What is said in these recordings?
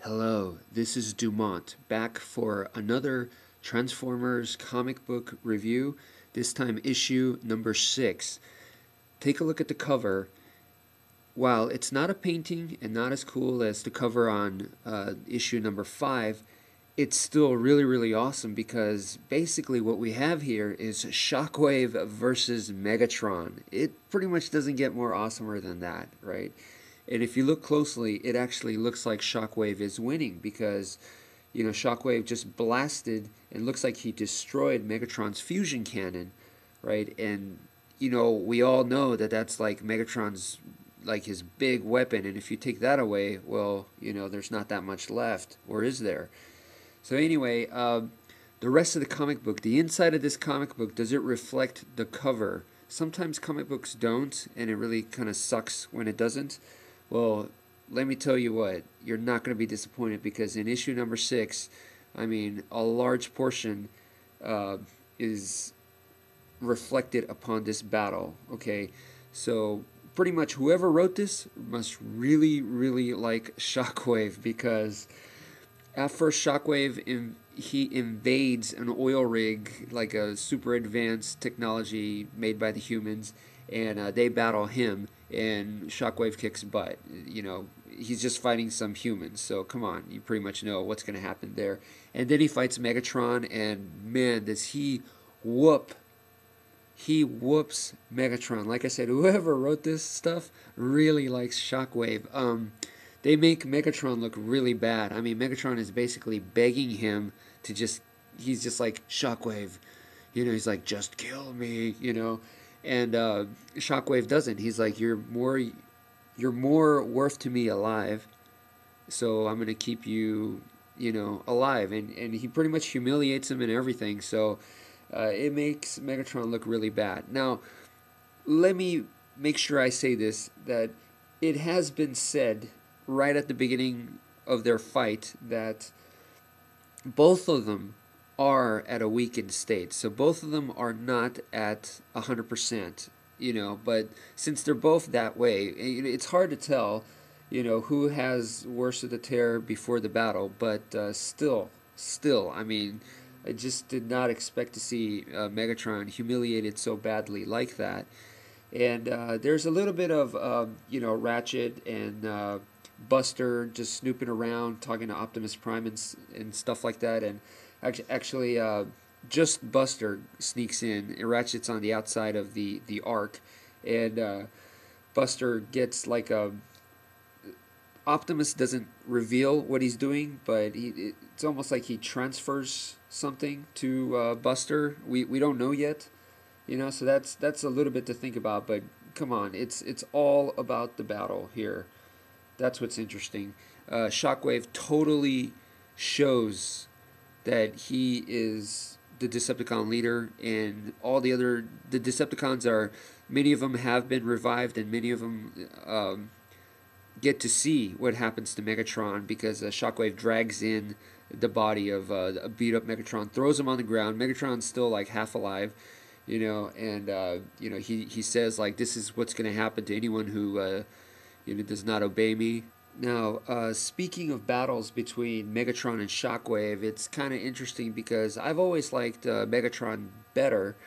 Hello, this is Dumont, back for another Transformers comic book review, this time issue number 6. Take a look at the cover. While it's not a painting and not as cool as the cover on issue number 5, it's still really awesome because basically what we have here is Shockwave versus Megatron. It pretty much doesn't get more awesomer than that, right? And if you look closely, it actually looks like Shockwave is winning because, Shockwave just blasted and looks like he destroyed Megatron's fusion cannon, right? And, we all know that that's like Megatron's, like his big weapon. And if you take that away, well, there's not that much left, or is there? So anyway, the rest of the comic book, the inside of this comic book, does it reflect the cover? Sometimes comic books don't, and it really kind of sucks when it doesn't. Well, let me tell you what, you're not going to be disappointed because in issue number 6, a large portion is reflected upon this battle, okay? So pretty much whoever wrote this must really like Shockwave because at first Shockwave, he invades an oil rig, like a super advanced technology made by the humans, and they battle him, and Shockwave kicks butt. He's just fighting some humans, so come on, you pretty much know what's going to happen there. And then he fights Megatron, and man, does he whoops Megatron. Like I said, whoever wrote this stuff really likes Shockwave. They make Megatron look really bad. Megatron is basically begging him to he's just like, Shockwave, he's like, just kill me, And Shockwave doesn't. He's like, you're more worth to me alive, so I'm gonna keep you, alive. And he pretty much humiliates him and everything. So it makes Megatron look really bad. Now, let me make sure I say this, that it has been said right at the beginning of their fight that both of them are at a weakened state. So both of them are not at 100%, but since they're both that way, it's hard to tell, who has worse of the tear before the battle, but still, I just did not expect to see Megatron humiliated so badly like that. And there's a little bit of, Ratchet and Buster just snooping around, talking to Optimus Prime and stuff like that. And actually, just Buster sneaks in. Ratchet's on the outside of the arc, and Buster gets like a. Optimus doesn't reveal what he's doing, but it's almost like he transfers something to Buster. We don't know yet, So that's a little bit to think about. But come on, it's all about the battle here. That's what's interesting. Shockwave totally shows that he is the Decepticon leader, and all the Decepticons many of them have been revived, and many of them get to see what happens to Megatron because Shockwave drags in the body of a beat-up Megatron, throws him on the ground. Megatron's still like half alive, and he says like, this is what's going to happen to anyone who does not obey me. Now, speaking of battles between Megatron and Shockwave, it's kind of interesting because I've always liked Megatron better,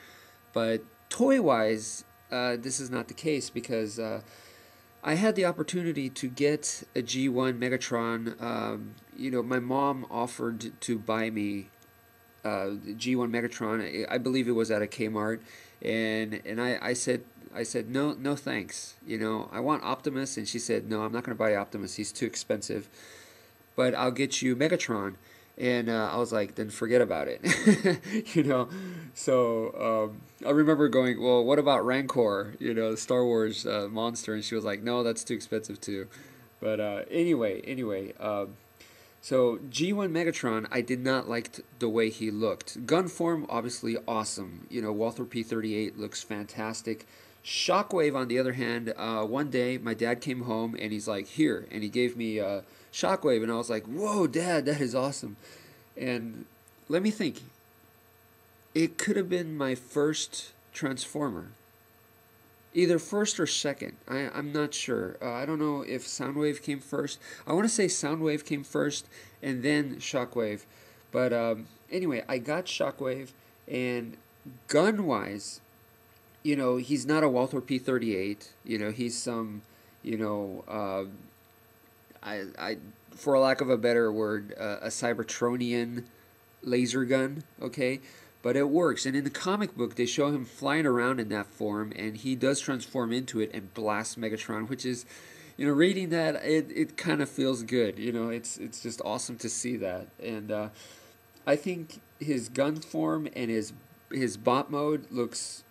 but toy-wise, this is not the case because I had the opportunity to get a G1 Megatron. My mom offered to buy me G1 Megatron. I believe it was at a Kmart, and I said no thanks. I want Optimus, and she said no, I'm not going to buy Optimus. He's too expensive. But I'll get you Megatron, and I was like, then forget about it. So I remember going, well, what about Rancor? The Star Wars monster, and she was like, no, that's too expensive too. But anyway. So G1 Megatron, I did not like the way he looked. Gun form, obviously awesome. Walther P-38 looks fantastic. Shockwave, on the other hand, one day my dad came home and he's like, here, and he gave me Shockwave, and I was like, whoa, Dad, that is awesome. And let me think. It could have been my first Transformer. either first or second. I'm not sure. I don't know if Soundwave came first. I want to say Soundwave came first and then Shockwave. But anyway, I got Shockwave, and gun wise, he's not a Walther P38. He's some, you know, I for lack of a better word, a Cybertronian laser gun. Okay, but it works. And in the comic book, they show him flying around in that form, and he does transform into it and blast Megatron, which is, reading that, it kind of feels good. It's just awesome to see that. And I think his gun form and his bot mode looks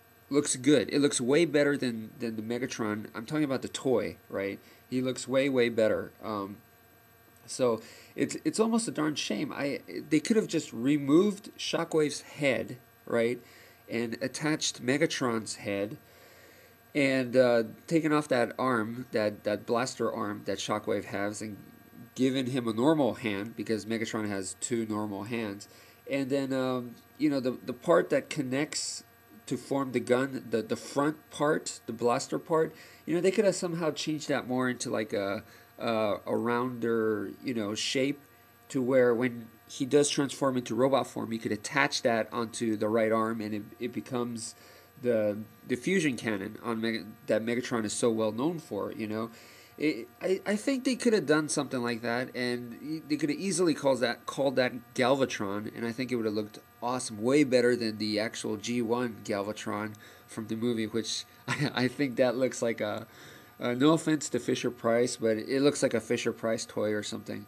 good. It looks way better than the Megatron. I'm talking about the toy, right? He looks way better. So it's almost a darn shame. They could have just removed Shockwave's head, right, and attached Megatron's head, and taken off that arm, that blaster arm that Shockwave has, and given him a normal hand, because Megatron has two normal hands, and then the part that connects to form the gun, the front part, the blaster part, they could have somehow changed that more into like a rounder, shape, to where when he does transform into robot form, you could attach that onto the right arm, and it becomes the fusion cannon that Megatron is so well known for. I think they could have done something like that, and they could have easily called that Galvatron, and I think it would have looked awesome, way better than the actual G1 Galvatron from the movie, which I think that looks like no offense to Fisher Price, but it looks like a Fisher Price toy or something.